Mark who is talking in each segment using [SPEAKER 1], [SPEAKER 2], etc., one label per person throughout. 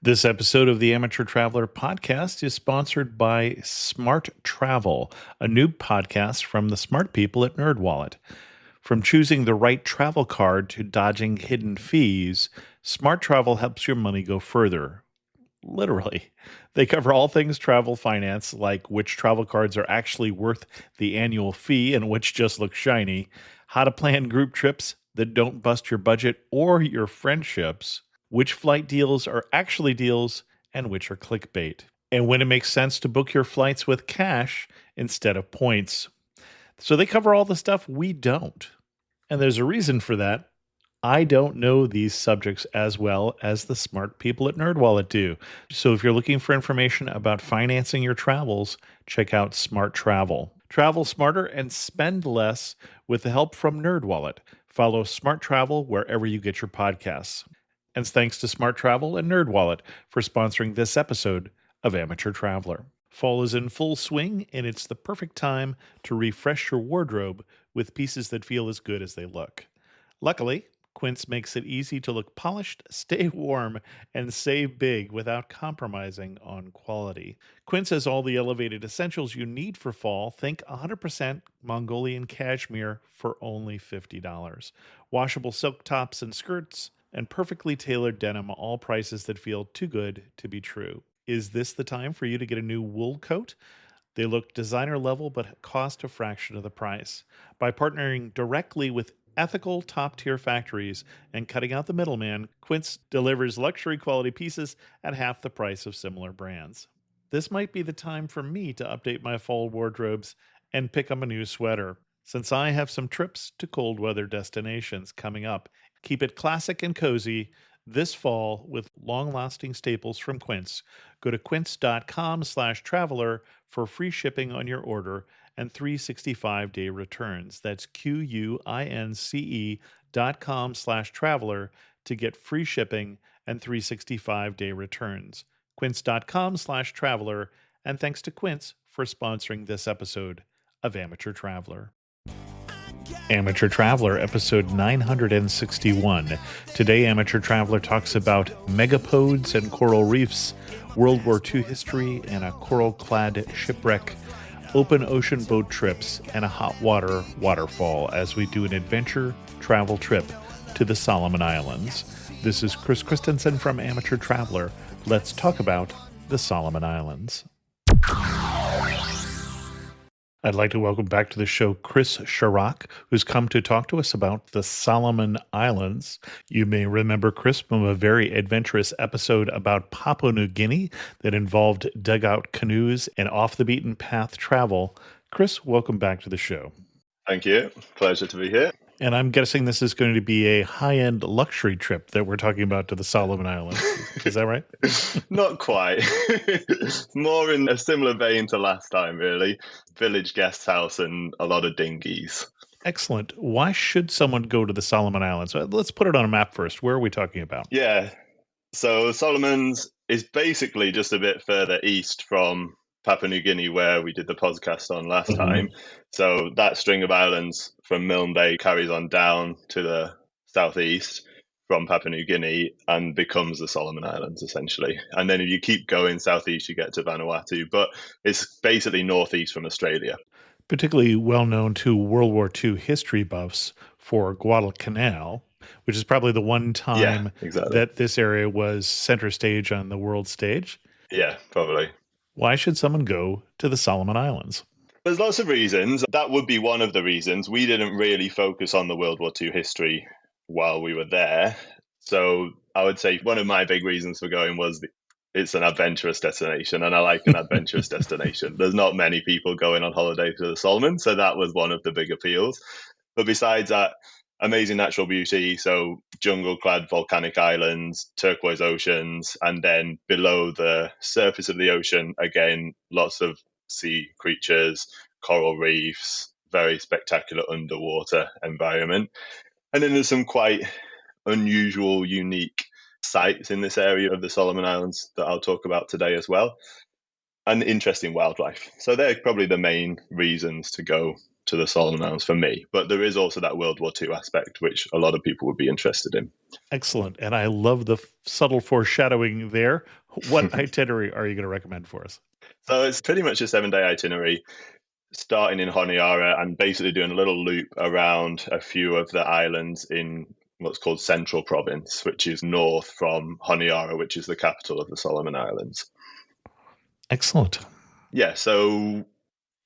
[SPEAKER 1] This episode of the Amateur Traveler podcast is sponsored by Smart Travel, a new podcast from the smart people at NerdWallet. From choosing the right travel card to dodging hidden fees, Smart Travel helps your money go further. Literally. They cover all things travel finance, like which travel cards are actually worth the annual fee and which just look shiny, how to plan group trips that don't bust your budget or your friendships, which flight deals are actually deals and which are clickbait, and when it makes sense to book your flights with cash instead of points. So they cover all the stuff we don't. And there's a reason for that. I don't know these subjects as well as the smart people at NerdWallet do. So if you're looking for information about financing your travels, check out Smart Travel. Travel smarter and spend less with the help from NerdWallet. Follow Smart Travel wherever you get your podcasts. And thanks to Smart Travel and NerdWallet for sponsoring this episode of Amateur Traveler. Fall is in full swing, and it's the perfect time to refresh your wardrobe with pieces that feel as good as they look. Luckily, Quince makes it easy to look polished, stay warm, and save big without compromising on quality. Quince has all the elevated essentials you need for fall. Think 100% Mongolian cashmere for only $50. Washable silk tops and skirts, and perfectly tailored denim, all prices that feel too good to be true. Is this the time for you to get a new wool coat? They look designer level but cost a fraction of the price. By partnering directly with ethical top-tier factories and cutting out the middleman, Quince delivers luxury quality pieces at half the price of similar brands. This might be the time for me to update my fall wardrobes and pick up a new sweater, since I have some trips to cold weather destinations coming up. Keep it classic and cozy this fall with long-lasting staples from Quince. Go to quince.com/traveler for free shipping on your order and 365-day returns. That's QUINCE.com/traveler to get free shipping and 365-day returns. Quince.com/traveler, and thanks to Quince for sponsoring this episode of Amateur Traveler. Amateur Traveler, episode 961. Today, Amateur Traveler talks about megapodes and coral reefs, World War II history and a coral-clad shipwreck, open ocean boat trips, and a hot water waterfall as we do an adventure travel trip to the Solomon Islands. This is Chris Christensen from Amateur Traveler. Let's talk about the Solomon Islands. I'd like to welcome back to the show Chris Shorrock, who's come to talk to us about the Solomon Islands. You may remember Chris from a very adventurous episode about Papua New Guinea that involved dugout canoes and off-the-beaten-path travel. Chris, welcome back to the show.
[SPEAKER 2] Thank you. Pleasure to be here.
[SPEAKER 1] And I'm guessing this is going to be a high-end luxury trip that we're talking about to the Solomon Islands. Is that right?
[SPEAKER 2] Not quite. More in a similar vein to last time, really. Village guest house and a lot of dinghies.
[SPEAKER 1] Excellent. Why should someone go to the Solomon Islands? Let's put it on a map first. Where are we talking about?
[SPEAKER 2] Yeah. So Solomon's is basically just a bit further east from Papua New Guinea, where we did the podcast on last time. So that string of islands from Milne Bay carries on down to the southeast from Papua New Guinea and becomes the Solomon Islands, essentially. And then if you keep going southeast, you get to Vanuatu, but it's basically northeast from Australia.
[SPEAKER 1] Particularly well known to World War II history buffs for Guadalcanal, which is probably the one time that this area was center stage on the world stage.
[SPEAKER 2] Yeah, probably.
[SPEAKER 1] Why should someone go to the Solomon Islands?
[SPEAKER 2] There's lots of reasons. That would be one of the reasons. We didn't really focus on the World War II history while we were there. So I would say one of my big reasons for going was it's an adventurous destination, and I like an adventurous destination. There's not many people going on holiday to the Solomon, so that was one of the big appeals. But besides that, amazing natural beauty, so jungle-clad volcanic islands, turquoise oceans, and then below the surface of the ocean, again, lots of sea creatures, coral reefs, very spectacular underwater environment. And then there's some quite unusual, unique sites in this area of the Solomon Islands that I'll talk about today as well, and interesting wildlife. So they're probably the main reasons to go to the Solomon Islands for me. But there is also that World War II aspect, which a lot of people would be interested in.
[SPEAKER 1] Excellent. And I love the subtle foreshadowing there. What itinerary are you going to recommend for us?
[SPEAKER 2] So it's pretty much a 7-day itinerary, starting in Honiara and basically doing a little loop around a few of the islands in what's called Central Province, which is north from Honiara, which is the capital of the Solomon Islands.
[SPEAKER 1] Excellent.
[SPEAKER 2] Yeah, so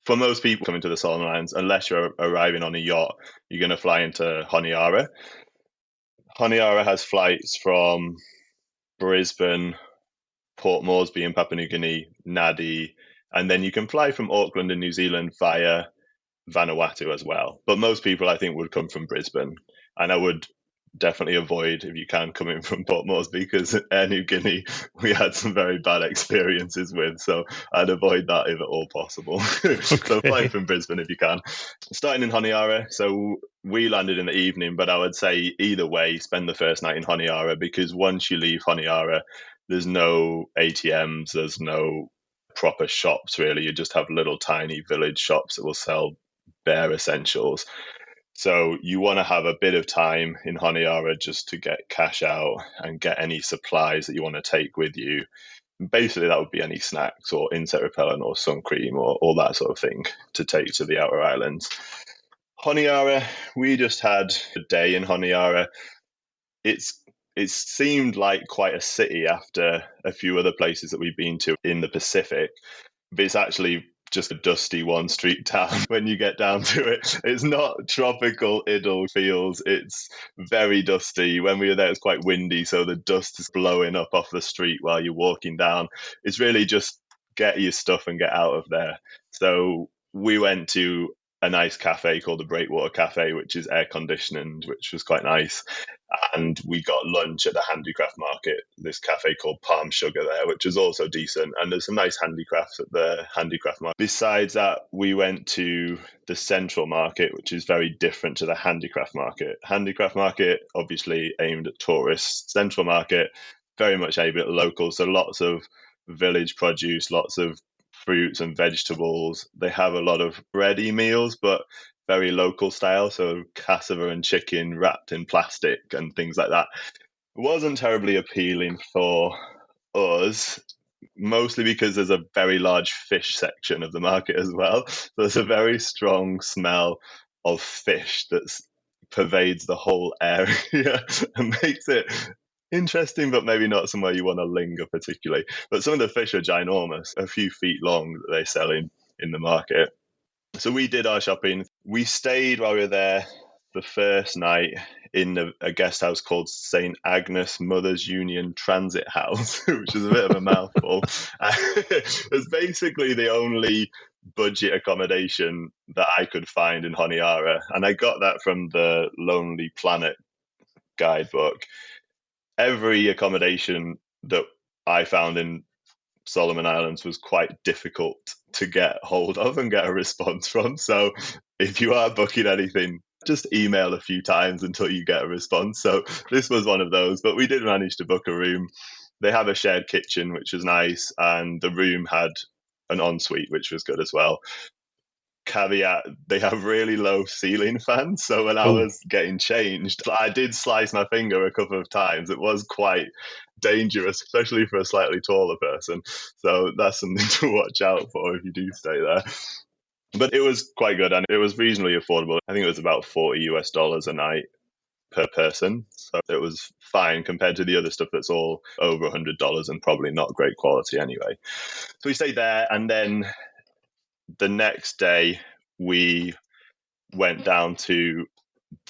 [SPEAKER 2] for most people coming to the Solomon Islands, unless you're arriving on a yacht, you're going to fly into Honiara. Honiara has flights from Brisbane, Port Moresby in Papua New Guinea, Nadi, and then you can fly from Auckland in New Zealand via Vanuatu as well. But most people, I think, would come from Brisbane. And I would definitely avoid, if you can, coming from Port Moresby, because Air New Guinea, we had some very bad experiences with. So I'd avoid that if at all possible. So flying from Brisbane if you can. Starting in Honiara. So we landed in the evening, but I would say either way, spend the first night in Honiara, because once you leave Honiara, there's no ATMs, there's no proper shops really. You just have little tiny village shops that will sell bare essentials. So you want to have a bit of time in Honiara just to get cash out and get any supplies that you want to take with you. Basically, that would be any snacks or insect repellent or sun cream or all that sort of thing to take to the outer islands. Honiara, we just had a day in Honiara. It seemed like quite a city after a few other places that we've been to in the Pacific, but it's actually just a dusty one street town when you get down to it. It's not tropical idyll feels. It's very dusty. When we were there, it's quite windy, so the dust is blowing up off the street while you're walking down. It's really just get your stuff and get out of there. So we went to a nice cafe called the Breakwater Cafe, which is air conditioned, which was quite nice. And we got lunch at the handicraft market, this cafe called Palm Sugar there, which was also decent. And there's some nice handicrafts at the handicraft market. Besides that, we went to the Central Market, which is very different to the handicraft market. Handicraft market, obviously aimed at tourists. Central Market, very much aimed at locals. So lots of village produce, lots of fruits and vegetables. They have a lot of ready meals, but very local style, so cassava and chicken wrapped in plastic and things like that. It wasn't terribly appealing for us, mostly because there's a very large fish section of the market as well. So there's a very strong smell of fish that pervades the whole area and makes it interesting, but maybe not somewhere you want to linger particularly. But some of the fish are ginormous, a few feet long that they sell in the market. So we did our shopping. We stayed while we were there the first night in a guest house called St. Agnes Mothers Union Transit House, which is a bit of a mouthful. It's basically the only budget accommodation that I could find in Honiara. And I got that from the Lonely Planet guidebook. Every accommodation that I found in Solomon Islands was quite difficult to get hold of and get a response from. So if you are booking anything, just email a few times until you get a response. So this was one of those, but we did manage to book a room. They have a shared kitchen, which was nice, and the room had an ensuite, which was good as well. Caveat, they have really low ceiling fans, so when I was getting changed, I did slice my finger a couple of times. It was quite dangerous, especially for a slightly taller person, so that's something to watch out for if you do stay there. But it was quite good and it was reasonably affordable. I think it was about $40 a night per person, so it was fine compared to the other stuff that's all over $100 and probably not great quality anyway. So we stayed there, and then the next day we went down to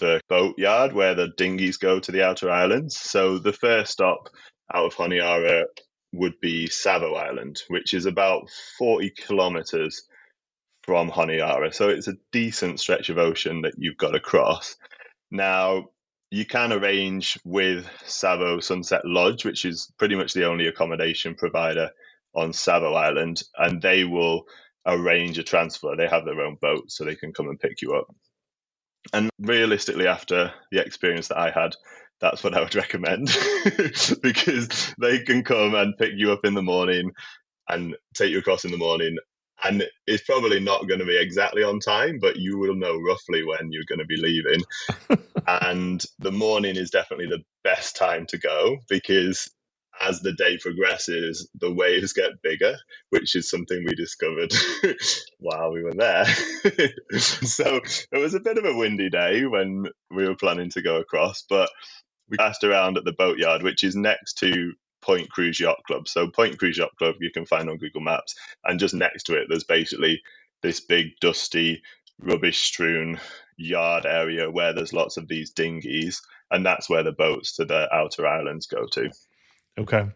[SPEAKER 2] the boatyard where the dinghies go to the outer islands. So the first stop out of Honiara would be Savo Island, which is about 40 kilometers from Honiara. So it's a decent stretch of ocean that you've got to cross. Now, you can arrange with Savo Sunset Lodge, which is pretty much the only accommodation provider on Savo Island, and they will arrange a transfer. They have their own boat, so they can come and pick you up. And realistically, after the experience that I had, that's what I would recommend because they can come and pick you up in the morning and take you across in the morning And it's probably not going to be exactly on time, but you will know roughly when you're going to be leaving. And the morning is definitely the best time to go because as the day progresses, the waves get bigger, which is something we discovered while we were there. So it was a bit of a windy day when we were planning to go across, but we passed around at the boatyard, which is next to Point Cruise Yacht Club. So Point Cruise Yacht Club you can find on Google Maps, and just next to it there's basically this big dusty rubbish strewn yard area where there's lots of these dinghies, and that's where the boats to the outer islands go to.
[SPEAKER 1] Okay.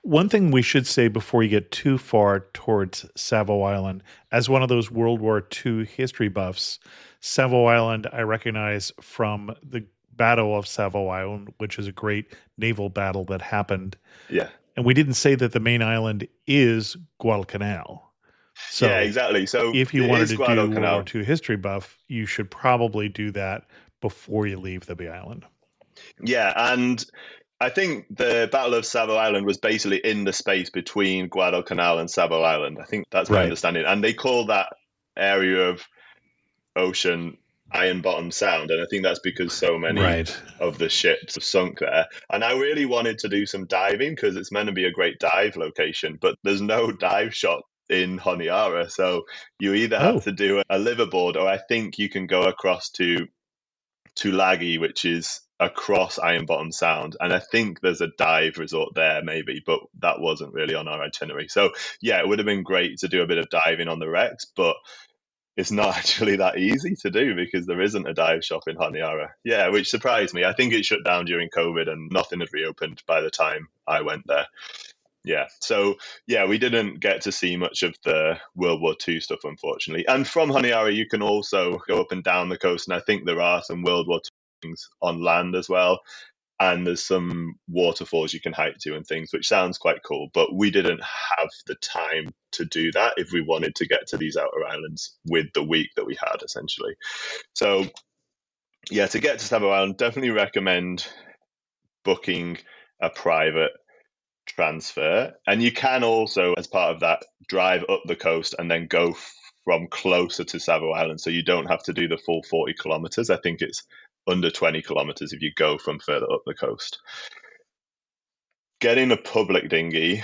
[SPEAKER 1] One thing we should say before you get too far towards Savo Island, as one of those World War II history buffs, Savo Island I recognize from the Battle of Savo Island, which is a great naval battle that happened.
[SPEAKER 2] Yeah.
[SPEAKER 1] And we didn't say that the main island is Guadalcanal. So
[SPEAKER 2] yeah, exactly. So
[SPEAKER 1] if you
[SPEAKER 2] it
[SPEAKER 1] wanted
[SPEAKER 2] is
[SPEAKER 1] to do
[SPEAKER 2] Guadalcanal.
[SPEAKER 1] World War II history buff, you should probably do that before you leave the big island.
[SPEAKER 2] Yeah, and I think the Battle of Savo Island was basically in the space between Guadalcanal and Savo Island. I think that's my
[SPEAKER 1] Right.
[SPEAKER 2] understanding. And they call that area of ocean Iron Bottom Sound. And I think that's because so many
[SPEAKER 1] Right.
[SPEAKER 2] of the ships have sunk there. And I really wanted to do some diving because it's meant to be a great dive location, but there's no dive shop in Honiara. So you either have to do a liveaboard, or I think you can go across to Tulagi, which is across Iron Bottom Sound, and I think there's a dive resort there maybe, but that wasn't really on our itinerary. So yeah, it would have been great to do a bit of diving on the wrecks, but it's not actually that easy to do because there isn't a dive shop in Honiara. Yeah, which surprised me. I think it shut down during COVID and nothing had reopened by the time I went there. Yeah, so yeah, we didn't get to see much of the World War II stuff, unfortunately. And from Honiara, you can also go up and down the coast, and I think there are some World War II things on land as well. And there's some waterfalls you can hike to and things, which sounds quite cool. But we didn't have the time to do that if we wanted to get to these outer islands with the week that we had, essentially. So yeah, to get to Savo Island, definitely recommend booking a private transfer. And you can also, as part of that, drive up the coast and then go from closer to Savo Island. So you don't have to do the full 40 kilometers. I think it's under 20 kilometers if you go from further up the coast. Getting a public dinghy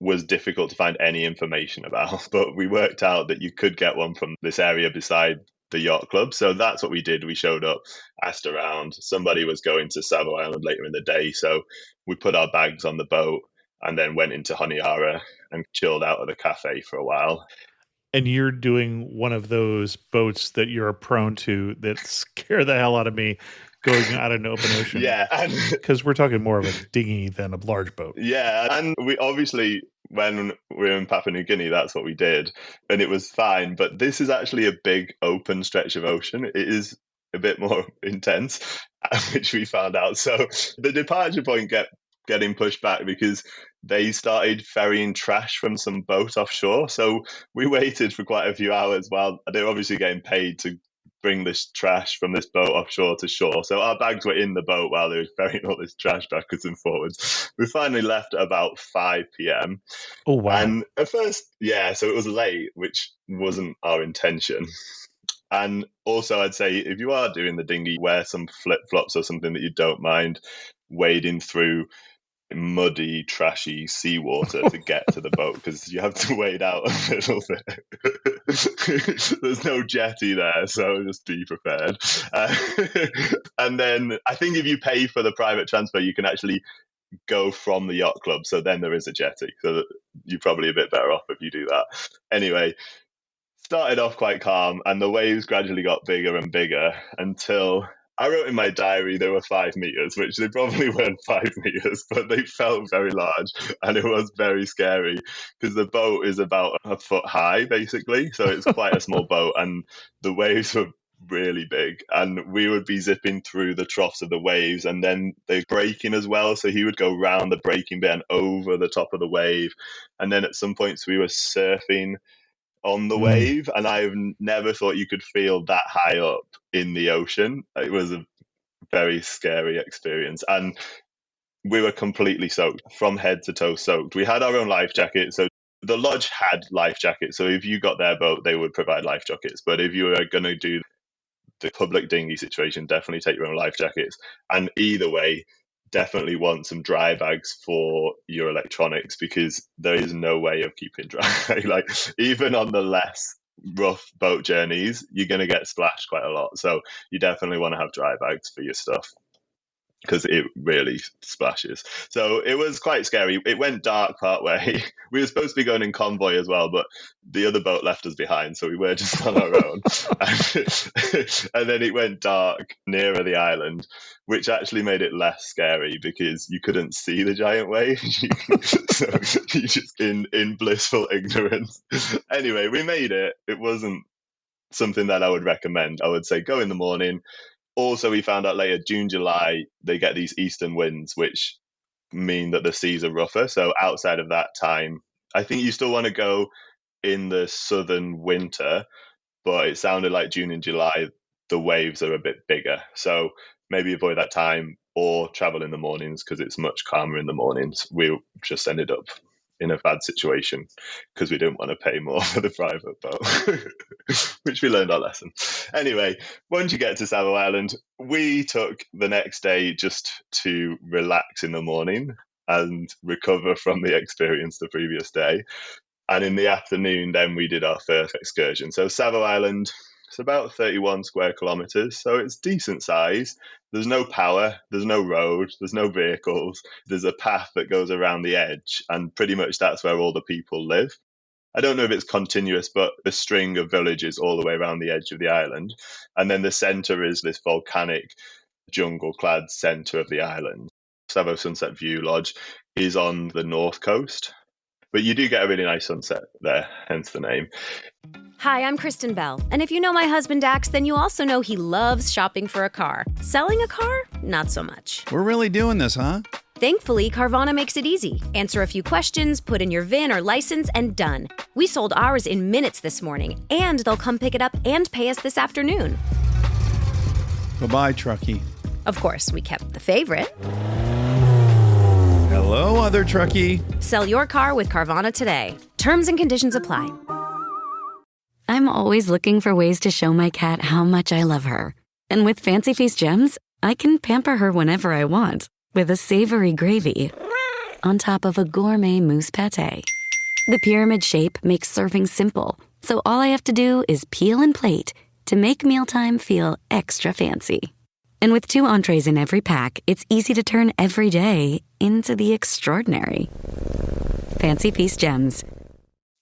[SPEAKER 2] was difficult to find any information about, but we worked out that you could get one from this area beside the yacht club. So that's what we did. We showed up, asked around. Somebody was going to Savo Island later in the day. So we put our bags on the boat and then went into Honiara and chilled out at a cafe for a while.
[SPEAKER 1] And you're doing one of those boats that you're prone to that scare the hell out of me, going out in an open ocean.
[SPEAKER 2] Yeah.
[SPEAKER 1] Because we're talking more of a dinghy than a large boat.
[SPEAKER 2] Yeah. And we obviously, when we were in Papua New Guinea, that's what we did. And it was fine. But this is actually a big open stretch of ocean. It is a bit more intense, which we found out. So the departure point getting pushed back because they started ferrying trash from some boat offshore. So we waited for quite a few hours while they were obviously getting paid to bring this trash from this boat offshore to shore. So our bags were in the boat while they were ferrying all this trash backwards and forwards. We finally left at about 5 p.m.
[SPEAKER 1] Oh, wow.
[SPEAKER 2] And at first, yeah, so it was late, which wasn't our intention. And also, I'd say if you are doing the dinghy, wear some flip-flops or something that you don't mind wading through muddy, trashy seawater to get to the boat because you have to wade out a little bit. There's no jetty there, so just be prepared. And then I think if you pay for the private transfer, you can actually go from the yacht club. So then there is a jetty. So you're probably a bit better off if you do that. Anyway, started off quite calm and the waves gradually got bigger and bigger until I wrote in my diary they were 5 meters, which they probably weren't 5 meters, but they felt very large and it was very scary because the boat is about a foot high, basically. So it's quite a small boat and the waves were really big and we would be zipping through the troughs of the waves and then they're breaking as well. So he would go round the breaking bit and over the top of the wave. And then at some points we were surfing on the wave, and I've never thought you could feel that high up in the ocean. It was a very scary experience, and we were completely soaked from head to toe soaked. We had our own life jackets, so The lodge had life jackets, so if you got their boat, they would provide life jackets. But if you were going to do the public dinghy situation, definitely take your own life jackets. And either way, definitely want some dry bags for your electronics, because there is no way of keeping dry. Like, even on the less rough boat journeys, you're going to get splashed quite a lot. So you definitely want to have dry bags for your stuff, because it really splashes. So it was quite scary. It went dark part way. We were supposed to be going in convoy as well, but the other boat left us behind, so we were just on our own. And then it went dark nearer the island, which actually made it less scary because you couldn't see the giant wave. So you just in blissful ignorance. Anyway, we made it. It wasn't something that I would recommend. I would say go in the morning. Also, we found out later, June, July, they get these eastern winds, which mean that the seas are rougher. So outside of that time, I think you still want to go in the southern winter, but it sounded like June and July, the waves are a bit bigger. So maybe avoid that time or travel in the mornings, because it's much calmer in the mornings. We just ended up in a bad situation because we didn't want to pay more for the private boat, which we learned our lesson. Anyway, once you get to Savo Island, we took the next day just to relax in the morning and recover from the experience the previous day. And in the afternoon, then we did our first excursion. So Savo Island, it's about 31 square kilometers, so it's decent size. There's no power, there's no road, there's no vehicles. There's a path that goes around the edge, and pretty much that's where all the people live. I don't know if it's continuous, but a string of villages all the way around the edge of the island. And then the center is this volcanic, jungle-clad center of the island. Savo Sunset View Lodge is on the north coast, but you do get a really nice sunset there, hence the name.
[SPEAKER 3] Hi, I'm Kristen Bell, and if you know my husband Dax, then you also know he loves shopping for a car. Selling a car? Not so much.
[SPEAKER 4] We're really doing this, huh?
[SPEAKER 3] Thankfully, Carvana makes it easy. Answer a few questions, put in your VIN or license, and done. We sold ours in minutes this morning, and they'll come pick it up and pay us this afternoon.
[SPEAKER 4] Bye-bye, truckie.
[SPEAKER 3] Of course, we kept the favorite.
[SPEAKER 4] Hello, other truckie.
[SPEAKER 3] Sell your car with Carvana today. Terms and conditions apply.
[SPEAKER 5] I'm always looking for ways to show my cat how much I love her. And with Fancy Feast gems, I can pamper her whenever I want with a savory gravy on top of a gourmet mousse pâté. The pyramid shape makes serving simple, so all I have to do is peel and plate to make mealtime feel extra fancy. And with 2 entrees in every pack, it's easy to turn every day into the extraordinary. Fancy Feast gems.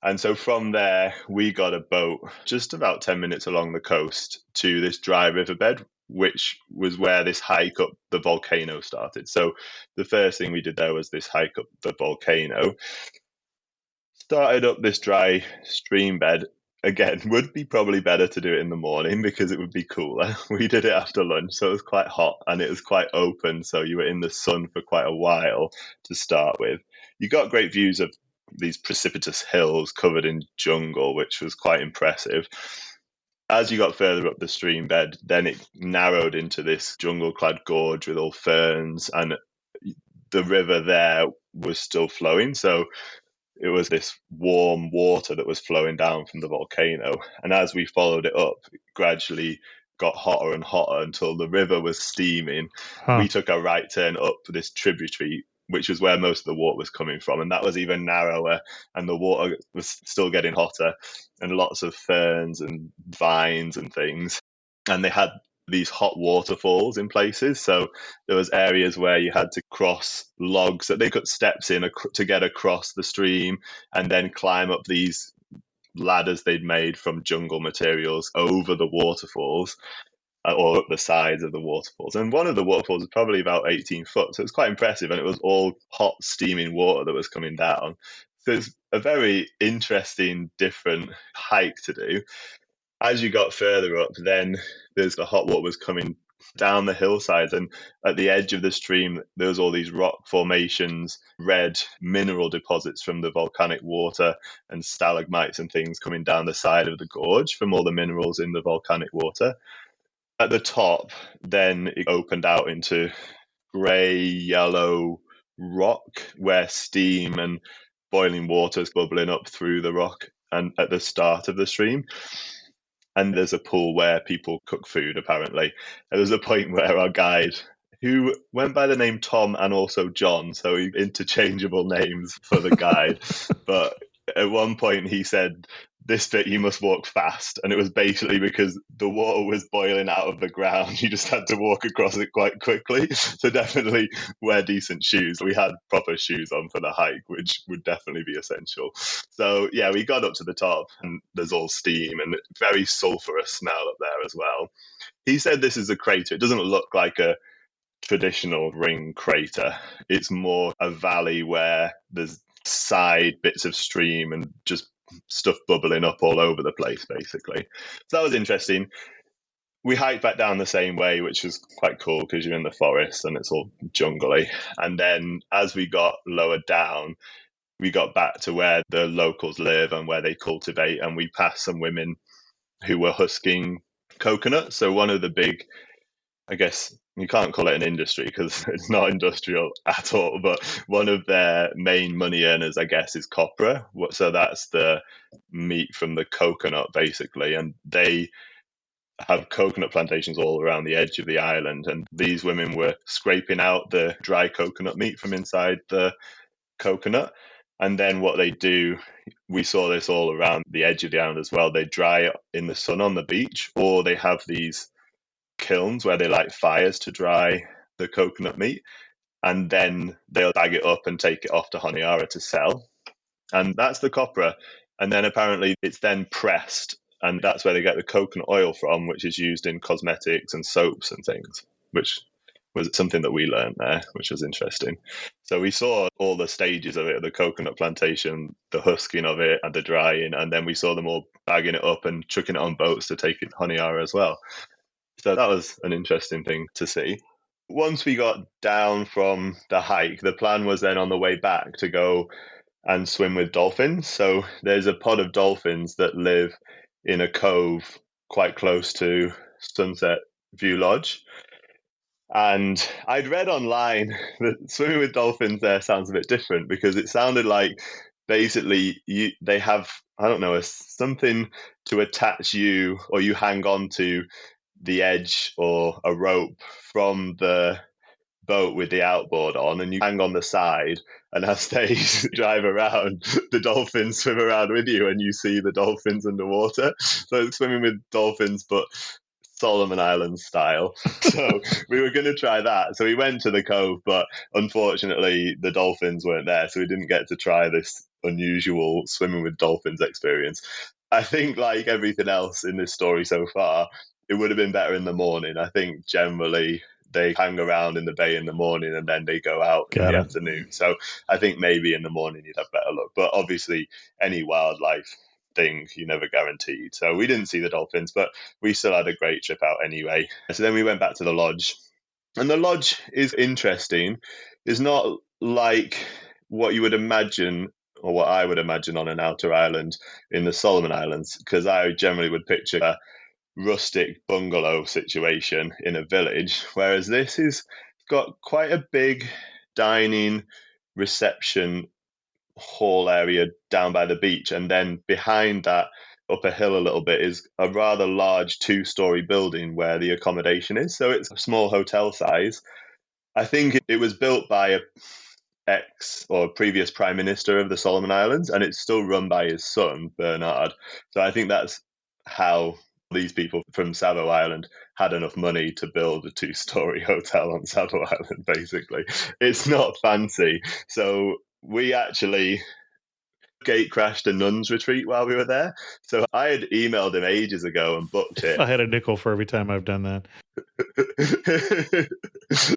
[SPEAKER 2] And so from there, we got a boat just about 10 minutes along the coast to this dry riverbed, which was where this hike up the volcano started. So the first thing we did there was this hike up the volcano. Started up this dry stream bed. Again, would be probably better to do it in the morning because it would be cooler. We did it after lunch, so it was quite hot and it was quite open. So you were in the sun for quite a while to start with. You got great views of these precipitous hills covered in jungle, which was quite impressive. As you got further up the stream bed, then it narrowed into this jungle-clad gorge with all ferns, and the river there was still flowing. So it was this warm water that was flowing down from the volcano. And as we followed it up, it gradually got hotter and hotter until the river was steaming. We took a right turn up this tributary, which was where most of the water was coming from. And that was even narrower, and the water was still getting hotter, and lots of ferns and vines and things. And they had these hot waterfalls in places. So there was areas where you had to cross logs that they put steps in to get across the stream, and then climb up these ladders they'd made from jungle materials over the waterfalls, or up the sides of the waterfalls. And one of the waterfalls was probably about 18 foot. So it was quite impressive. And it was all hot, steaming water that was coming down. So it's a very interesting, different hike to do. As you got further up, then there's the hot water was coming down the hillsides. And at the edge of the stream, there was all these rock formations, red mineral deposits from the volcanic water, and stalagmites and things coming down the side of the gorge from all the minerals in the volcanic water. At the top, then it opened out into grey, yellow rock where steam and boiling water is bubbling up through the rock and at the start of the stream. And there's a pool where people cook food, apparently. There was a point where our guide, who went by the name Tom and also John, so interchangeable names for the guide, but at one point he said, this bit you must walk fast, and it was basically because the water was boiling out of the ground. You just had to walk across it quite quickly. So definitely wear decent shoes. We had proper shoes on for the hike, which would definitely be essential. So yeah, we got up to the top, and there's all steam and very sulfurous smell up there as well. He said this is a crater. It doesn't look like a traditional ring crater. It's more a valley where there's side bits of stream and just stuff bubbling up all over the place, basically. So that was interesting. We hiked back down the same way, which was quite cool because you're in the forest and it's all jungly. And then as we got lower down, we got back to where the locals live and where they cultivate, and we passed some women who were husking coconut. So one of the big, I guess you can't call it an industry because it's not industrial at all, but one of their main money earners, I guess, is copra. So that's the meat from the coconut, basically. And they have coconut plantations all around the edge of the island. And these women were scraping out the dry coconut meat from inside the coconut. And then what they do, we saw this all around the edge of the island as well. They dry it in the sun on the beach, or they have these kilns where they light fires to dry the coconut meat, and then they'll bag it up and take it off to Honiara to sell. And that's the copra. And then apparently it's then pressed, and that's where they get the coconut oil from, which is used in cosmetics and soaps and things, which was something that we learned there, which was interesting. So we saw all the stages of it, the coconut plantation, the husking of it and the drying, and then we saw them all bagging it up and chucking it on boats to take it to Honiara as well. So that was an interesting thing to see. Once we got down from the hike, the plan was then on the way back to go and swim with dolphins. So there's a pod of dolphins that live in a cove quite close to Sunset View Lodge. And I'd read online that swimming with dolphins there sounds a bit different, because it sounded like basically they have, I don't know, something to attach you, or you hang on to the edge or a rope from the boat with the outboard on, and you hang on the side, and as they drive around, the dolphins swim around with you and you see the dolphins underwater. So it's swimming with dolphins, but Solomon Island style. So we were going to try that. So we went to the cove, but unfortunately the dolphins weren't there, so we didn't get to try this unusual swimming with dolphins experience. I think, like everything else in this story so far, it would have been better in the morning. I think generally they hang around in the bay in the morning and then they go out in the afternoon. So I think maybe in the morning you'd have better luck. But obviously any wildlife thing, you never guaranteed. So we didn't see the dolphins, but we still had a great trip out anyway. So then we went back to the lodge. And the lodge is interesting. It's not like what you would imagine, or what I would imagine on an outer island in the Solomon Islands, because I generally would picture a rustic bungalow situation in a village, whereas this is got quite a big dining reception hall area down by the beach, and then behind that, up a hill a little bit, is a rather large 2-story building where the accommodation is. So it's a small hotel size. I think it was built by a previous prime minister of the Solomon Islands, and it's still run by his son Bernard. So I think that's how these people from Savo Island had enough money to build a 2-story hotel on Savo Island, basically. It's not fancy. So we actually gate crashed a nun's retreat while we were there. So I had emailed him ages ago and booked it.
[SPEAKER 1] I had a nickel for every time I've done that.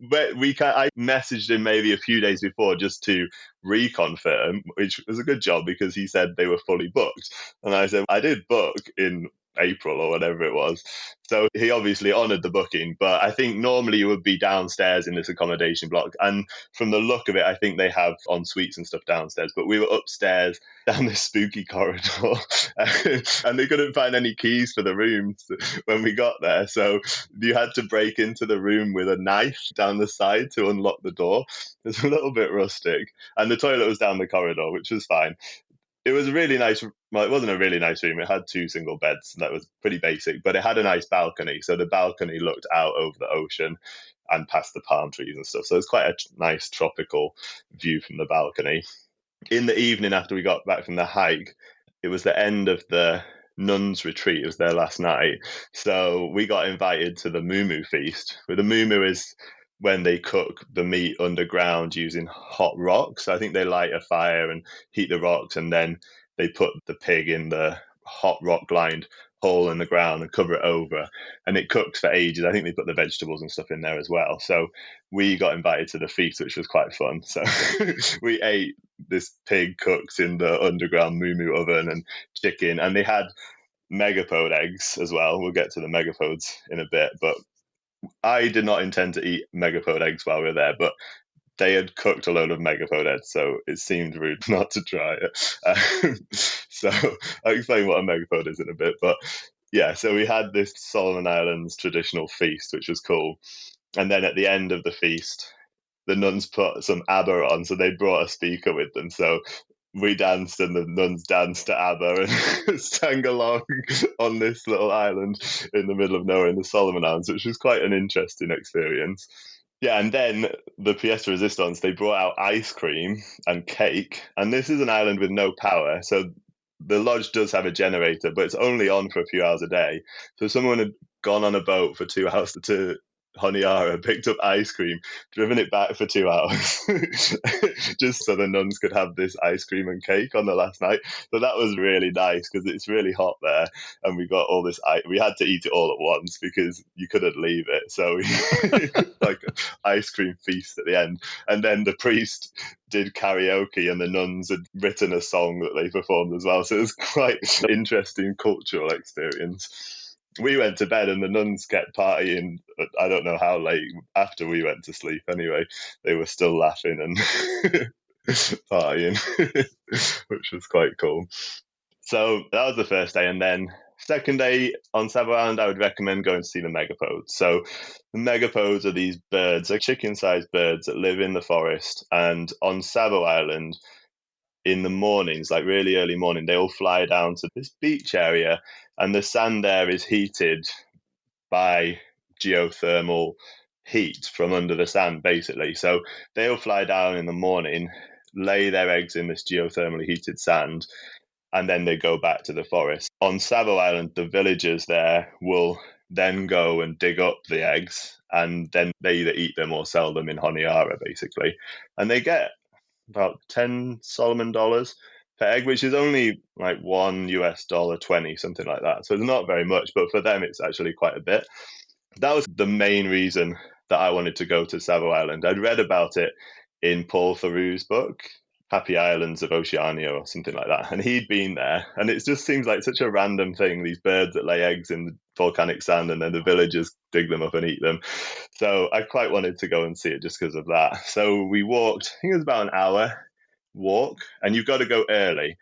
[SPEAKER 2] But I messaged him maybe a few days before just to reconfirm, which was a good job because he said they were fully booked. And I said, I did book in April or whatever it was. So he obviously honoured the booking, but I think normally you would be downstairs in this accommodation block. And from the look of it, I think they have en suites and stuff downstairs, but we were upstairs down this spooky corridor and they couldn't find any keys for the rooms when we got there. So you had to break into the room with a knife down the side to unlock the door. It's a little bit rustic. And the toilet was down the corridor, which was fine. It was a really nice, well, it wasn't a really nice room. It had 2 single beds. That was pretty basic, but it had a nice balcony. So the balcony looked out over the ocean and past the palm trees and stuff. So it's quite a nice tropical view from the balcony. In the evening, after we got back from the hike, it was the end of the nuns' retreat. It was their last night. So we got invited to the Moo feast. But the Moo is when they cook the meat underground using hot rocks. I think they light a fire and heat the rocks, and then they put the pig in the hot rock lined hole in the ground and cover it over, and it cooks for ages. I think they put the vegetables and stuff in there as well. So we got invited to the feast, which was quite fun. So we ate this pig cooked in the underground Moo oven and chicken, and they had megapode eggs as well. We'll get to the megapodes in a bit, but I did not intend to eat megapode eggs while we were there, but they had cooked a load of megapode eggs, so it seemed rude not to try it. So I'll explain what a megapode is in a bit. But yeah, so we had this Solomon Islands traditional feast, which was cool. And then at the end of the feast, the nuns put some ABBA on, so they brought a speaker with them. So we danced and the nuns danced to ABBA and sang along on this little island in the middle of nowhere in the Solomon Islands, which was quite an interesting experience. Yeah, and then the pièce de résistance, they brought out ice cream and cake. And this is an island with no power, so the lodge does have a generator, but it's only on for a few hours a day. So someone had gone on a boat for 2 hours to Honiara, picked up ice cream, driven it back for 2 hours, just so the nuns could have this ice cream and cake on the last night. So that was really nice because it's really hot there, and we got all this. We had to eat it all at once because you couldn't leave it. So we like an ice cream feast at the end, and then the priest did karaoke, and the nuns had written a song that they performed as well. So it was quite an interesting cultural experience. We went to bed and the nuns kept partying. I don't know how late after we went to sleep. Anyway, they were still laughing and partying, which was quite cool. So that was the first day. And then second day on Savo Island, I would recommend going to see the megapodes. So the megapodes are these birds, like chicken-sized birds that live in the forest. And on Savo Island, in the mornings, like really early morning, they all fly down to this beach area, and the sand there is heated by geothermal heat from under the sand, basically. So they'll fly down in the morning, lay their eggs in this geothermally heated sand, and then they go back to the forest. On Savo Island, the villagers there will then go and dig up the eggs, and then they either eat them or sell them in Honiara, basically. And they get about 10 Solomon dollars per egg, which is only like $1 something like that. So it's not very much, but for them, it's actually quite a bit. That was the main reason that I wanted to go to Savo Island. I'd read about it in Paul Theroux's book, Happy Islands of Oceania or something like that. And he'd been there. And it just seems like such a random thing, these birds that lay eggs in the volcanic sand and then the villagers dig them up and eat them. So I quite wanted to go and see it just because of that. So we walked, I think it was about an hour walk, and you've got to go early.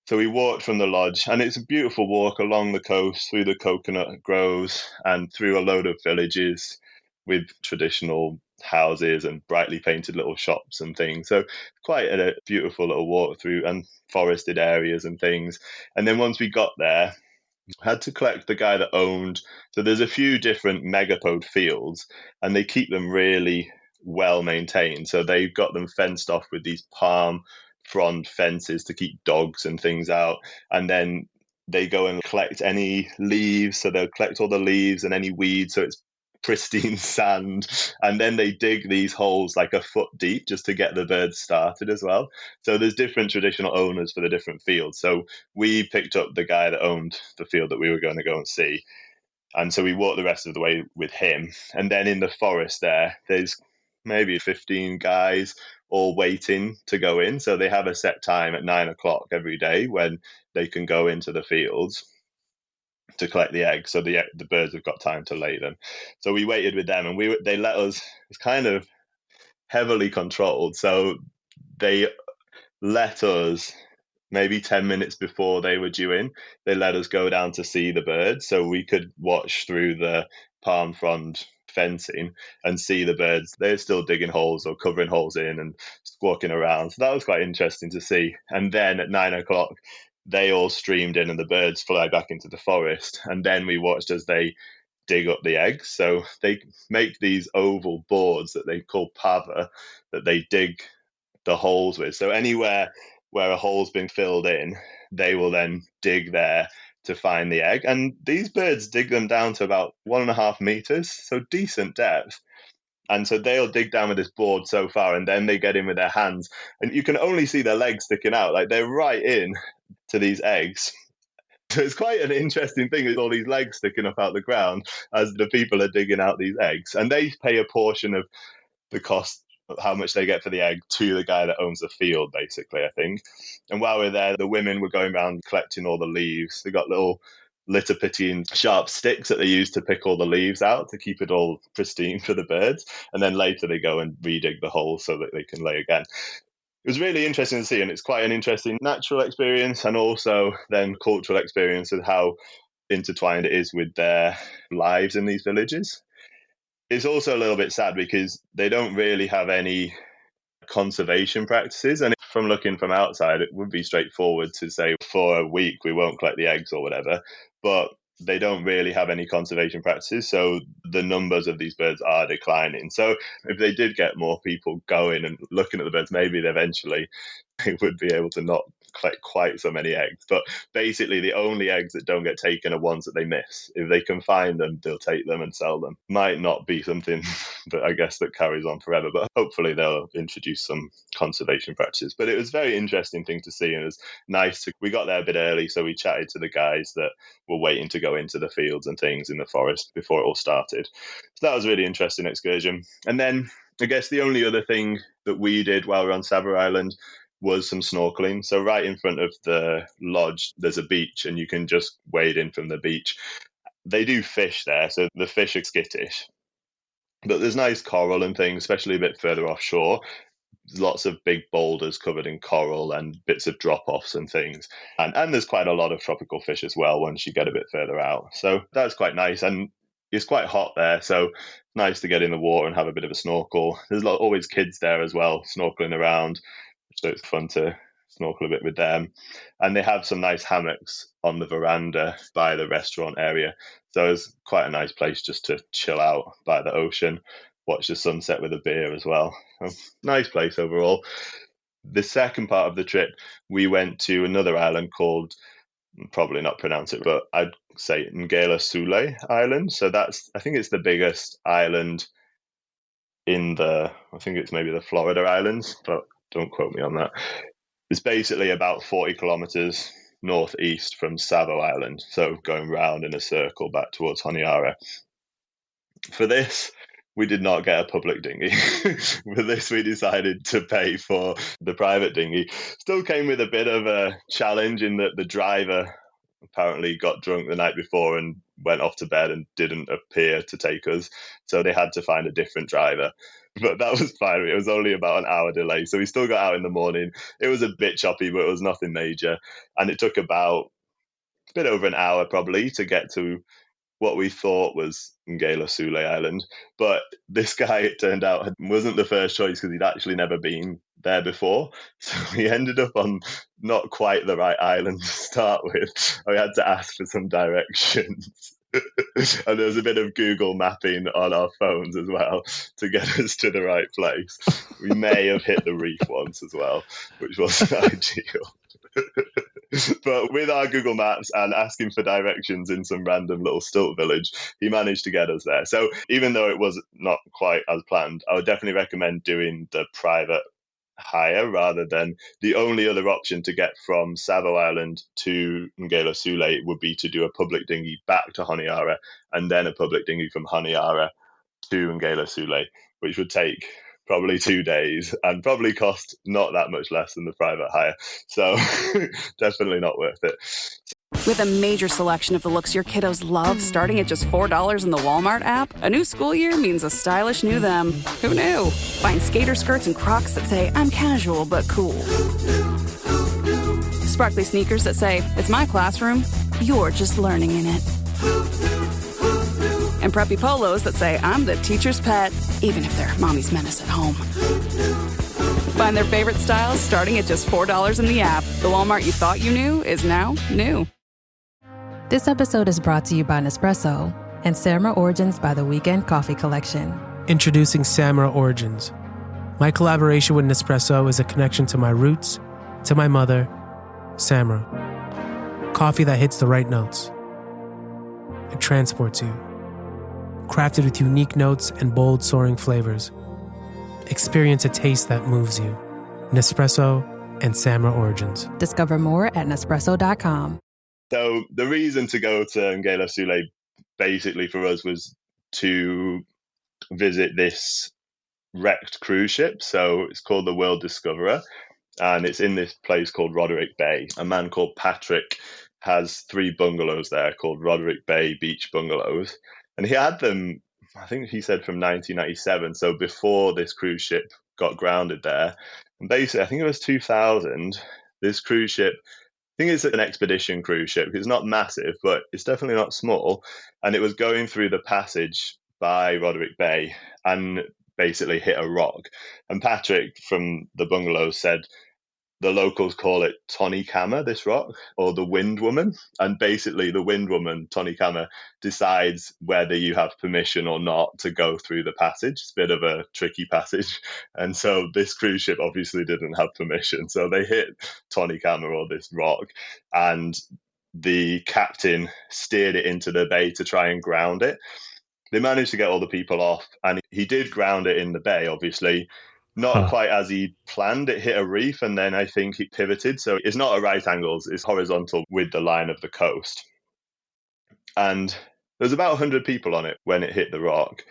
[SPEAKER 2] So we walked from the lodge, and it's a beautiful walk along the coast, through the coconut groves and through a load of villages with traditional houses and brightly painted little shops and things. So quite a beautiful little walk through and forested areas and things. And then once we got there, had to collect the guy that owned. So there's a few different megapode fields, and they keep them really well maintained. So they've got them fenced off with these palm frond fences to keep dogs and things out. And then they go and collect any leaves. So they'll collect all the leaves and any weeds. So it's pristine sand. And then they dig these holes like a foot deep just to get the birds started as well. So there's different traditional owners for the different fields. So we picked up the guy that owned the field that we were going to go and see. And so we walked the rest of the way with him. And then in the forest there's maybe 15 guys all waiting to go in. So they have a set time at 9 o'clock every day when they can go into the fields. to collect the eggs, so the birds have got time to lay them. So we waited with them, and they let us. It's kind of heavily controlled, so they let us maybe 10 minutes before they were due in. They let us go down to see the birds, so we could watch through the palm frond fencing and see the birds. They're still digging holes or covering holes in and squawking around. So that was quite interesting to see. And then at 9 o'clock, they all streamed in and the birds fly back into the forest. And then we watched as they dig up the eggs. So they make these oval boards that they call pava that they dig the holes with. So anywhere where a hole's been filled in, they will then dig there to find the egg. And these birds dig them down to about 1.5 meters, so decent depth. And so they'll dig down with this board so far, and then they get in with their hands. And you can only see their legs sticking out, like they're right in to these eggs. So it's quite an interesting thing with all these legs sticking up out the ground as the people are digging out these eggs. And they pay a portion of the cost of how much they get for the egg to the guy that owns the field, basically, I think. And while we're there, the women were going around collecting all the leaves. They got little litter pitying sharp sticks that they use to pick all the leaves out to keep it all pristine for the birds. And then later they go and redig the hole so that they can lay again. It was really interesting to see, and it's quite an interesting natural experience and also then cultural experience of how intertwined it is with their lives in these villages. It's also a little bit sad because they don't really have any conservation practices. And from looking from outside, it would be straightforward to say for a week we won't collect the eggs or whatever. But they don't really have any conservation practices. So the numbers of these birds are declining. So if they did get more people going and looking at the birds, maybe eventually they would be able to not collect quite so many eggs. But basically the only eggs that don't get taken are ones that they miss. If they can find them, they'll take them and sell them. Might not be something that I guess that carries on forever, but hopefully they'll introduce some conservation practices. But it was a very interesting thing to see, and it was nice. We got there a bit early, so we chatted to the guys that were waiting to go into the fields and things in the forest before it all started. So that was a really interesting excursion. And then I guess the only other thing that we did while we were on Savo Island was some snorkeling. So right in front of the lodge, there's a beach and you can just wade in from the beach. They do fish there, so the fish are skittish. But there's nice coral and things, especially a bit further offshore. Lots of big boulders covered in coral and bits of drop-offs and things. And there's quite a lot of tropical fish as well once you get a bit further out. So that's quite nice. And it's quite hot there, so nice to get in the water and have a bit of a snorkel. There's always kids there as well, snorkeling around. So it's fun to snorkel a bit with them. And they have some nice hammocks on the veranda by the restaurant area. So it's quite a nice place just to chill out by the ocean, watch the sunset with a beer as well. So, nice place overall. The second part of the trip, we went to another island called, probably not pronounce it, but I'd say Ngela Island. So I think it's the biggest island I think it's maybe the Florida Islands, but don't quote me on that. It's basically about 40 kilometers northeast from Savo Island, so going round in a circle back towards Honiara. For this, we did not get a public dinghy. For this, we decided to pay for the private dinghy. Still came with a bit of a challenge in that the driver apparently got drunk the night before and went off to bed and didn't appear to take us. So they had to find a different driver. But that was fine. It was only about an hour delay. So we still got out in the morning. It was a bit choppy, but it was nothing major. And it took about a bit over an hour probably to get to what we thought was Ngela Island. But this guy, it turned out, wasn't the first choice because he'd actually never been there before. So we ended up on not quite the right island to start with. We had to ask for some directions. And there was a bit of Google mapping on our phones as well to get us to the right place. We may have hit the reef once as well, which wasn't ideal. But with our Google Maps and asking for directions in some random little stilt village, he managed to get us there. So even though it was not quite as planned, I would definitely recommend doing the private hire rather than the only other option to get from Savo Island to Ngela would be to do a public dinghy back to Honiara and then a public dinghy from Honiara to Ngela, which would take probably 2 days and probably cost not that much less than the private hire. So definitely not worth it.
[SPEAKER 6] With a major selection of the looks your kiddos love starting at just $4 in the Walmart app, a new school year means a stylish new them. Who knew? Find skater skirts and Crocs that say, I'm casual but cool. Sparkly sneakers that say, it's my classroom, you're just learning in it. And preppy polos that say, I'm the teacher's pet, even if they're mommy's menace at home. Find their favorite styles starting at just $4 in the app. The Walmart you thought you knew is now new.
[SPEAKER 7] This episode is brought to you by Nespresso and Samra Origins by the Weekend Coffee Collection.
[SPEAKER 8] Introducing Samra Origins. My collaboration with Nespresso is a connection to my roots, to my mother, Samra. Coffee that hits the right notes. It transports you. Crafted with unique notes and bold soaring flavors. Experience a taste that moves you. Nespresso and Samra Origins.
[SPEAKER 7] Discover more at Nespresso.com.
[SPEAKER 2] So the reason to go to N'Gela Sule basically for us was to visit this wrecked cruise ship. So it's called the World Discoverer, and it's in this place called Roderick Bay. A man called Patrick has 3 bungalows there called Roderick Bay Beach Bungalows. And he had them, I think he said from 1997, so before this cruise ship got grounded there. And basically, I think it was 2000, this cruise ship, I think it's an expedition cruise ship. It's not massive, but it's definitely not small. And it was going through the passage by Roderick Bay and basically hit a rock. And Patrick from the bungalow said the locals call it Tony Kama, this rock, or the Wind Woman. And basically the Wind Woman, Tony Kama, decides whether you have permission or not to go through the passage. It's a bit of a tricky passage. And so this cruise ship obviously didn't have permission. So they hit Tony Kama, or this rock, and the captain steered it into the bay to try and ground it. They managed to get all the people off, and he did ground it in the bay, obviously. Not quite as he planned. It hit a reef, and then I think it pivoted. So it's not at right angles. It's horizontal with the line of the coast. And there's about 100 people on it when it hit the rock.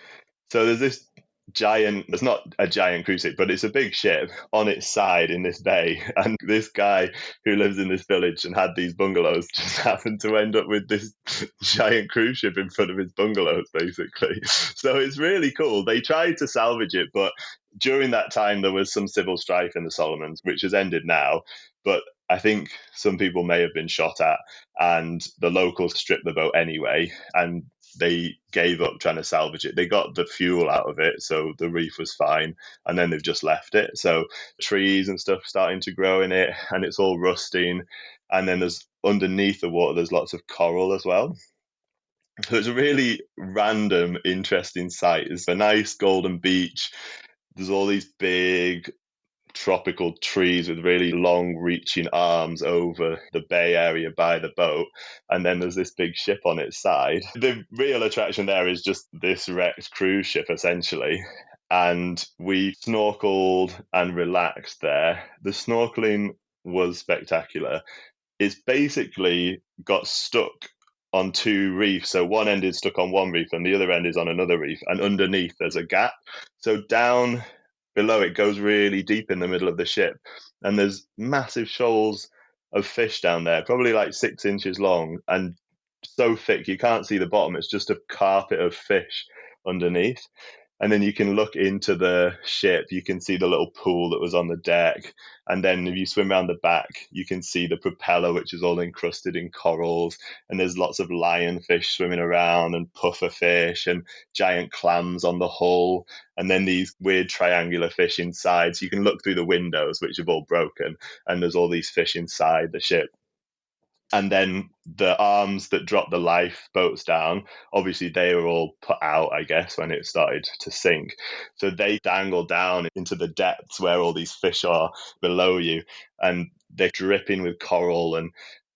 [SPEAKER 2] So there's this giant, it's not a giant cruise ship, but it's a big ship on its side in this bay. And this guy who lives in this village and had these bungalows just happened to end up with this giant cruise ship in front of his bungalows, basically. So it's really cool. They tried to salvage it, but during that time, there was some civil strife in the Solomons, which has ended now. But I think some people may have been shot at, and the locals stripped the boat anyway, and they gave up trying to salvage it. They got the fuel out of it, so the reef was fine, and then they've just left it. So trees and stuff starting to grow in it, and it's all rusting. And then there's underneath the water, there's lots of coral as well. So it's a really random, interesting sight. It's a nice golden beach. There's all these big tropical trees with really long reaching arms over the bay area by the boat, and then there's this big ship on its side. The real attraction there is just this wrecked cruise ship essentially, and we snorkeled and relaxed there. The snorkeling was spectacular. It's basically got stuck on 2 reefs, so one end is stuck on one reef and the other end is on another reef, and underneath there's a gap. So down below it goes really deep in the middle of the ship, and there's massive shoals of fish down there, probably like 6 inches long and so thick you can't see the bottom. It's just a carpet of fish underneath. And then you can look into the ship, you can see the little pool that was on the deck. And then if you swim around the back, you can see the propeller, which is all encrusted in corals. And there's lots of lionfish swimming around, and puffer fish and giant clams on the hull. And then these weird triangular fish inside. So you can look through the windows, which have all broken, and there's all these fish inside the ship. And then the arms that drop the lifeboats down, obviously they were all put out, I guess, when it started to sink. So they dangle down into the depths where all these fish are below you, and they're dripping with coral and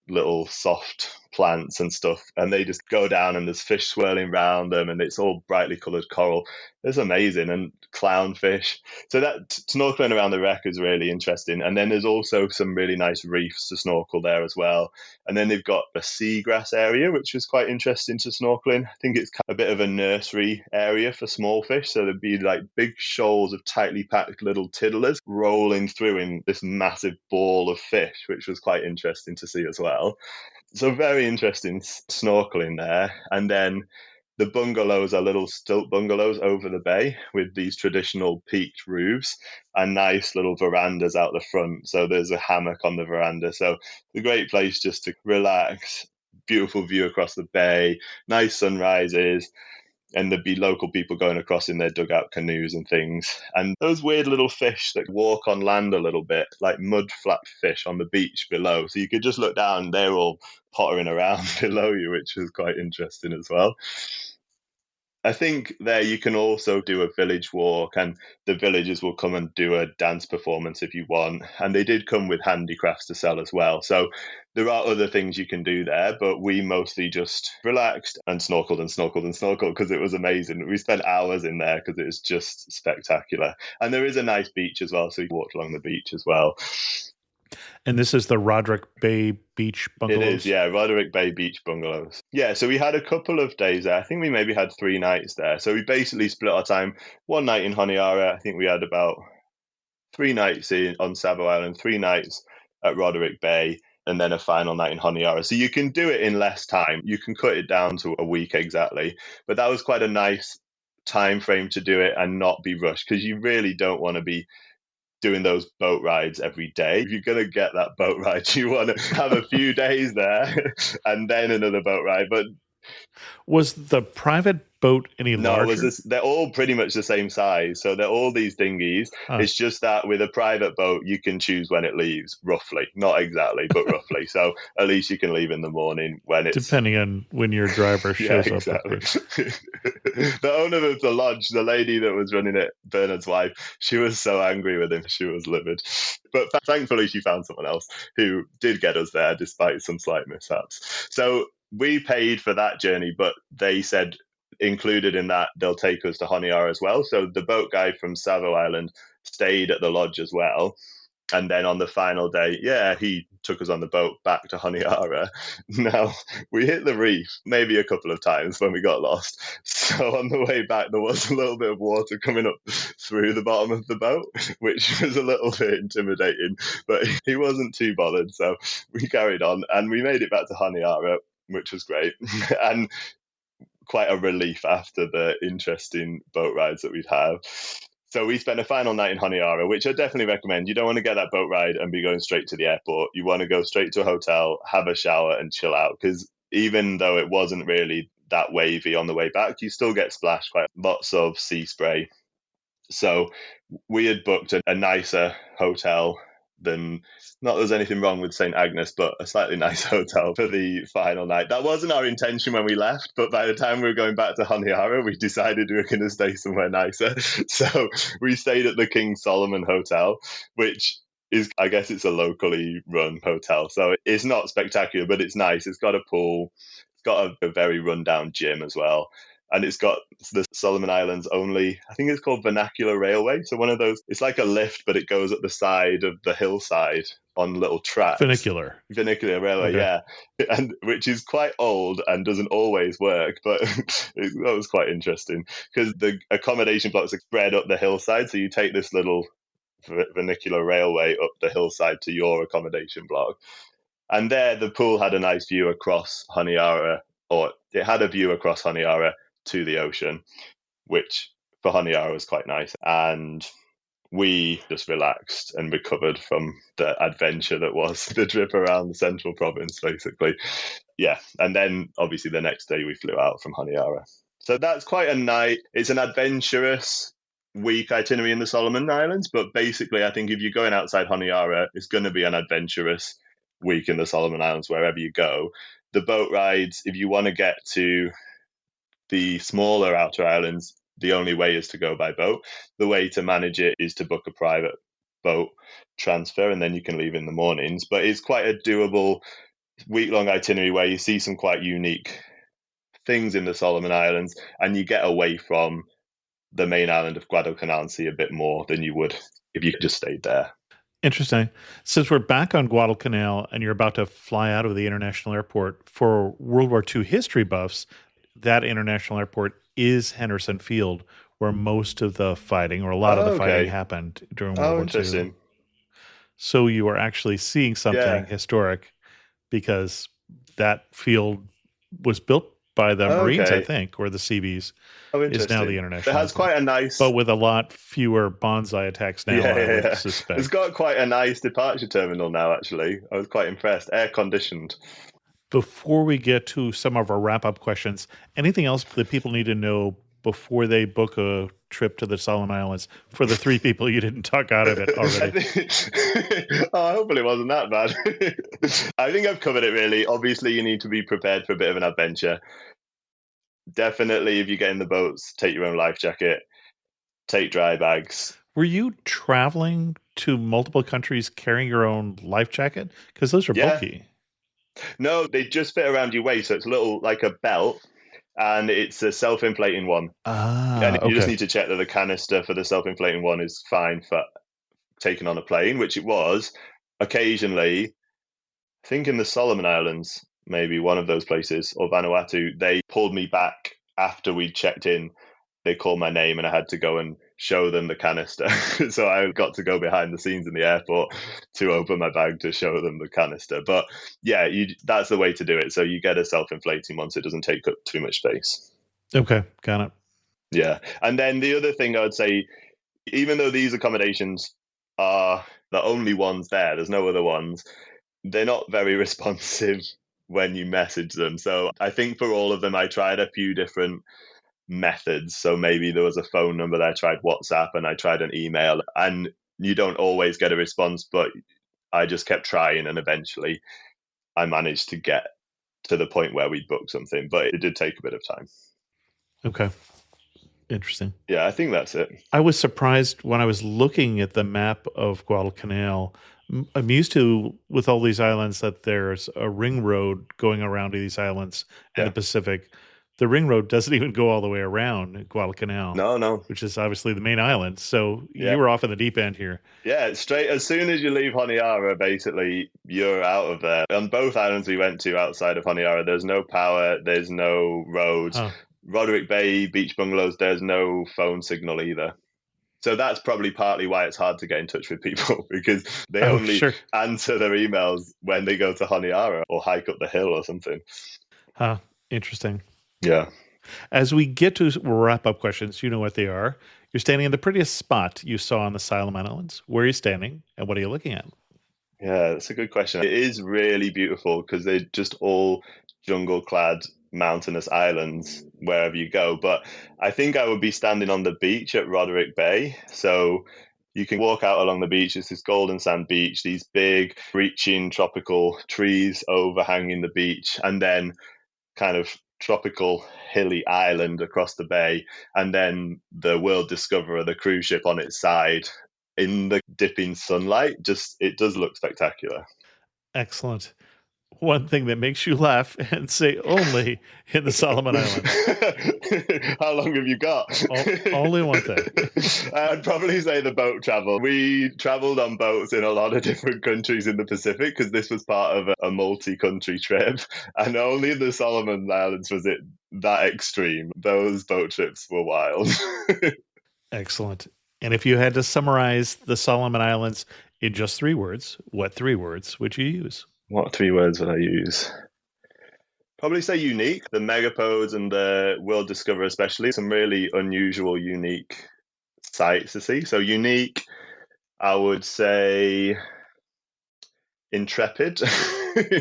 [SPEAKER 2] little soft plants and stuff, and they just go down and there's fish swirling around them, and it's all brightly coloured coral. It's amazing, and clownfish. So that snorkeling around the wreck is really interesting. And then there's also some really nice reefs to snorkel there as well. And then they've got a seagrass area, which was quite interesting to snorkeling. I think it's kind of a bit of a nursery area for small fish. So there'd be like big shoals of tightly packed little tiddlers rolling through in this massive ball of fish, which was quite interesting to see as well. So very interesting snorkeling there. And then the bungalows are little stilt bungalows over the bay with these traditional peaked roofs and nice little verandas out the front. So there's a hammock on the veranda. So it's a great place just to relax, beautiful view across the bay, nice sunrises. And there'd be local people going across in their dugout canoes and things. And those weird little fish that walk on land a little bit, like mud flat fish on the beach below. So you could just look down, they're all pottering around below you, which was quite interesting as well. I think there you can also do a village walk, and the villagers will come and do a dance performance if you want. And they did come with handicrafts to sell as well. So there are other things you can do there, but we mostly just relaxed and snorkeled because it was amazing. We spent hours in there because it was just spectacular. And there is a nice beach as well, so you walked along the beach as well.
[SPEAKER 1] And this is the Roderick Bay Beach Bungalows?
[SPEAKER 2] It is, yeah, Roderick Bay Beach Bungalows. Yeah, so we had a couple of days there. I think we maybe had 3 nights there. So we basically split our time. 1 night in Honiara. I think we had about 3 nights on Savo Island, 3 nights at Roderick Bay, and then a final night in Honiara. So you can do it in less time. You can cut it down to a week exactly. But that was quite a nice time frame to do it and not be rushed, because you really don't want to be doing those boat rides every day. If you're going to get that boat ride, you want to have a few days there and then another boat ride. But
[SPEAKER 1] was the private boat any larger?
[SPEAKER 2] No, they're all pretty much the same size. So they're all these dinghies. It's just that with a private boat, you can choose when it leaves, roughly. Not exactly, but roughly. So at least you can leave in the morning when it's...
[SPEAKER 1] Depending on when your driver shows
[SPEAKER 2] up. The owner of the lodge, the lady that was running it, Bernard's wife, she was so angry with him. She was livid. But thankfully, she found someone else who did get us there despite some slight mishaps. So we paid for that journey, but they said included in that, they'll take us to Honiara as well. So the boat guy from Savo Island stayed at the lodge as well. And then on the final day, he took us on the boat back to Honiara. Now, we hit the reef maybe a couple of times when we got lost. So on the way back, there was a little bit of water coming up through the bottom of the boat, which was a little bit intimidating. But he wasn't too bothered. So we carried on and we made it back to Honiara, which was great. And quite a relief after the interesting boat rides that we'd have. So we spent a final night in Honiara, which I definitely recommend. You don't want to get that boat ride and be going straight to the airport. You want to go straight to a hotel, have a shower and chill out, because even though it wasn't really that wavy on the way back, you still get splashed quite lots of sea spray. So we had booked a nicer hotel than, not there's anything wrong with St. Agnes, but a slightly nice hotel for the final night. That wasn't our intention when we left, but by the time we were going back to Honiara, we decided we were going to stay somewhere nicer. So we stayed at the King Solomon Hotel, which is, I guess it's a locally run hotel. So it's not spectacular, but it's nice. It's got a pool. It's got a very rundown gym as well. And it's got the Solomon Islands only, I think it's called vernacular railway. So one of those, it's like a lift, but it goes up the side of the hillside on little tracks.
[SPEAKER 1] Vernacular
[SPEAKER 2] railway, okay. Yeah. And which is quite old and doesn't always work, but that was quite interesting because the accommodation blocks are spread up the hillside. So you take this little vernacular railway up the hillside to your accommodation block. And there the pool had a nice view across Honiara, or it had a view across Honiara to the ocean, which for Honiara was quite nice. And we just relaxed and recovered from the adventure that was the trip around the central province, basically. Yeah. And then obviously the next day we flew out from Honiara. So that's quite a night. It's an adventurous week itinerary in the Solomon Islands, but basically I think if you're going outside Honiara, it's going to be an adventurous week in the Solomon Islands wherever you go. The boat rides, if you want to get to the smaller outer islands, the only way is to go by boat. The way to manage it is to book a private boat transfer, and then you can leave in the mornings. But it's quite a doable week-long itinerary where you see some quite unique things in the Solomon Islands, and you get away from the main island of Guadalcanal and see a bit more than you would if you just stayed there.
[SPEAKER 1] Interesting. Since we're back on Guadalcanal and you're about to fly out of the international airport, for World War II history buffs, that international airport is Henderson Field, where most of the fighting, or a lot of the fighting, happened during World War
[SPEAKER 2] interesting.
[SPEAKER 1] II. So you are actually seeing something historic, because that field was built by the Marines, I think, or the Seabees. Is now the international.
[SPEAKER 2] It has quite a nice,
[SPEAKER 1] but with a lot fewer bonsai attacks now. I would suspect
[SPEAKER 2] it's got quite a nice departure terminal now. Actually, I was quite impressed. Air conditioned.
[SPEAKER 1] Before we get to some of our wrap up questions, anything else that people need to know before they book a trip to the Solomon Islands for the 3 people you didn't talk out of it already?
[SPEAKER 2] Hopefully it wasn't that bad. I think I've covered it really. Obviously, you need to be prepared for a bit of an adventure. Definitely, if you get in the boats, take your own life jacket, take dry bags.
[SPEAKER 1] Were you traveling to multiple countries carrying your own life jacket? Because those are bulky.
[SPEAKER 2] No, they just fit around your waist. So it's a little like a belt, and it's a self-inflating one. And you just need to check that the canister for the self-inflating one is fine for taking on a plane, which it was. Occasionally, I think in the Solomon Islands, maybe one of those places, or Vanuatu, they pulled me back after we'd checked in. They called my name and I had to go and show them the canister. So I got to go behind the scenes in the airport to open my bag to show them the canister. But yeah, that's the way to do it. So you get a self-inflating one so it doesn't take up too much space.
[SPEAKER 1] Okay, got it.
[SPEAKER 2] Yeah. And then the other thing I would say, even though these accommodations are the only ones there's no other ones, they're not very responsive when you message them. So I think for all of them, I tried a few different methods. So maybe there was a phone number that I tried WhatsApp, and I tried an email, and you don't always get a response, but I just kept trying, and eventually I managed to get to the point where we booked something, but it did take a bit of time.
[SPEAKER 1] Okay. Interesting.
[SPEAKER 2] Yeah, I think that's it.
[SPEAKER 1] I was surprised when I was looking at the map of Guadalcanal. I'm used to, with all these islands, that there's a ring road going around to these islands in the Pacific. The ring road doesn't even go all the way around Guadalcanal.
[SPEAKER 2] No.
[SPEAKER 1] Which is obviously the main island. So you were off in the deep end here.
[SPEAKER 2] Yeah, straight as soon as you leave Honiara, basically, you're out of there. On both islands we went to outside of Honiara, there's no power, there's no roads. Roderick Bay, beach bungalows, there's no phone signal either. So that's probably partly why it's hard to get in touch with people, because they only answer their emails when they go to Honiara or hike up the hill or something.
[SPEAKER 1] Interesting.
[SPEAKER 2] Yeah.
[SPEAKER 1] As we get to wrap-up questions, you know what they are. You're standing in the prettiest spot you saw on the Solomon Islands. Where are you standing, and what are you looking at?
[SPEAKER 2] Yeah, that's a good question. It is really beautiful because they're just all jungle-clad mountainous islands wherever you go. But I think I would be standing on the beach at Roderick Bay. So you can walk out along the beach. It's this golden sand beach, these big, reaching tropical trees overhanging the beach, and then kind of tropical hilly island across the bay, and then the World Discoverer, the cruise ship on its side in the dipping sunlight. It does look spectacular.
[SPEAKER 1] Excellent. One thing that makes you laugh and say only in the Solomon Islands.
[SPEAKER 2] How long have you got?
[SPEAKER 1] Only one thing.
[SPEAKER 2] I'd probably say the boat travel. We traveled on boats in a lot of different countries in the Pacific because this was part of a multi-country trip. And only in the Solomon Islands was it that extreme. Those boat trips were wild.
[SPEAKER 1] Excellent. And if you had to summarize the Solomon Islands in just 3 words, what 3 words would you use?
[SPEAKER 2] What 3 words would I use? Probably say unique. The megapodes and the World Discoverer especially, some really unusual, unique sights to see. So unique, I would say intrepid.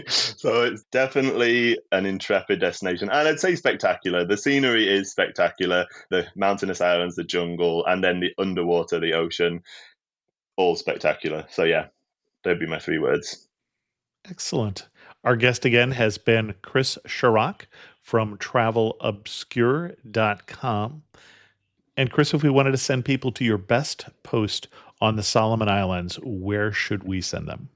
[SPEAKER 2] So it's definitely an intrepid destination. And I'd say spectacular. The scenery is spectacular. The mountainous islands, the jungle, and then the underwater, the ocean, all spectacular. So yeah, they'd be my 3 words.
[SPEAKER 1] Excellent. Our guest again has been Chris Shorrock from travelobscure.com. And Chris, if we wanted to send people to your best post on the Solomon Islands, where should we send them?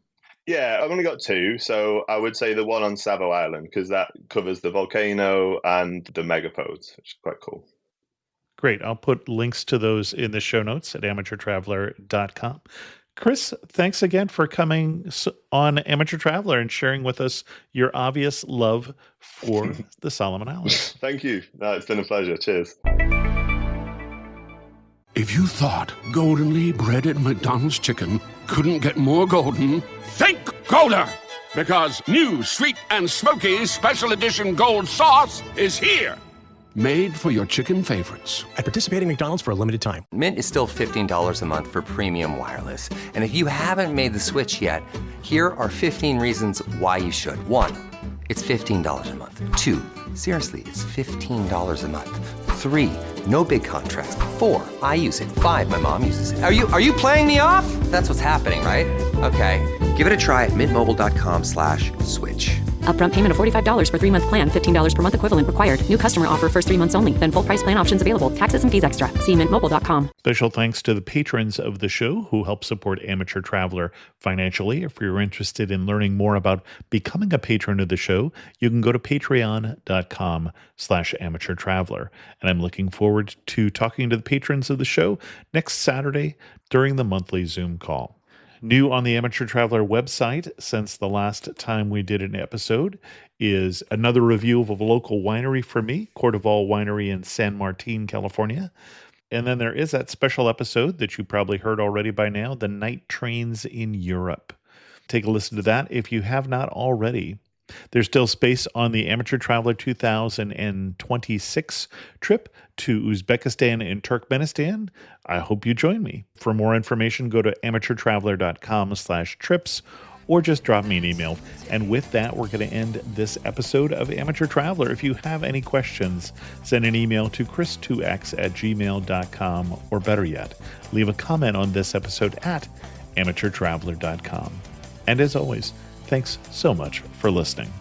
[SPEAKER 2] Yeah, I've only got two. So I would say the one on Savo Island, because that covers the volcano and the megapodes, which is quite cool.
[SPEAKER 1] Great. I'll put links to those in the show notes at amateurtraveler.com. Chris, thanks again for coming on Amateur Traveler and sharing with us your obvious love for the Solomon Islands.
[SPEAKER 2] Thank you. No, it's been a pleasure. Cheers.
[SPEAKER 9] If you thought goldenly breaded McDonald's chicken couldn't get more golden, think Golder! Because new sweet and smoky special edition gold sauce is here. Made for your chicken favorites.
[SPEAKER 10] At participating McDonald's for a limited time.
[SPEAKER 11] Mint is still $15 a month for premium wireless. And if you haven't made the switch yet, here are 15 reasons why you should. 1, it's $15 a month. 2, seriously, it's $15 a month. 3, no big contracts. 4, I use it. 5, my mom uses it. Are you playing me off? That's what's happening, right? Okay, give it a try at mintmobile.com/switch.
[SPEAKER 5] Upfront payment of $45 for 3-month plan, $15 per month equivalent required. New customer offer first 3 months only. Then full price plan options available. Taxes and fees extra. See mintmobile.com.
[SPEAKER 1] Special thanks to the patrons of the show who help support Amateur Traveler financially. If you're interested in learning more about becoming a patron of the show, you can go to patreon.com/amateurtraveler. And I'm looking forward to talking to the patrons of the show next Saturday during the monthly Zoom call. New on the Amateur Traveler website since the last time we did an episode is another review of a local winery for me, Cordoval Winery in San Martin, California. And then there is that special episode that you probably heard already by now, the night trains in Europe. Take a listen to that if you have not already. There's still space on the Amateur Traveler 2026 trip to Uzbekistan and Turkmenistan. I hope you join me. For more information, go to amateurtraveler.com/trips or just drop me an email. And with that, we're going to end this episode of Amateur Traveler. If you have any questions, send an email to chris2x@gmail.com, or better yet, leave a comment on this episode at amateurtraveler.com. And as always, thanks so much for listening.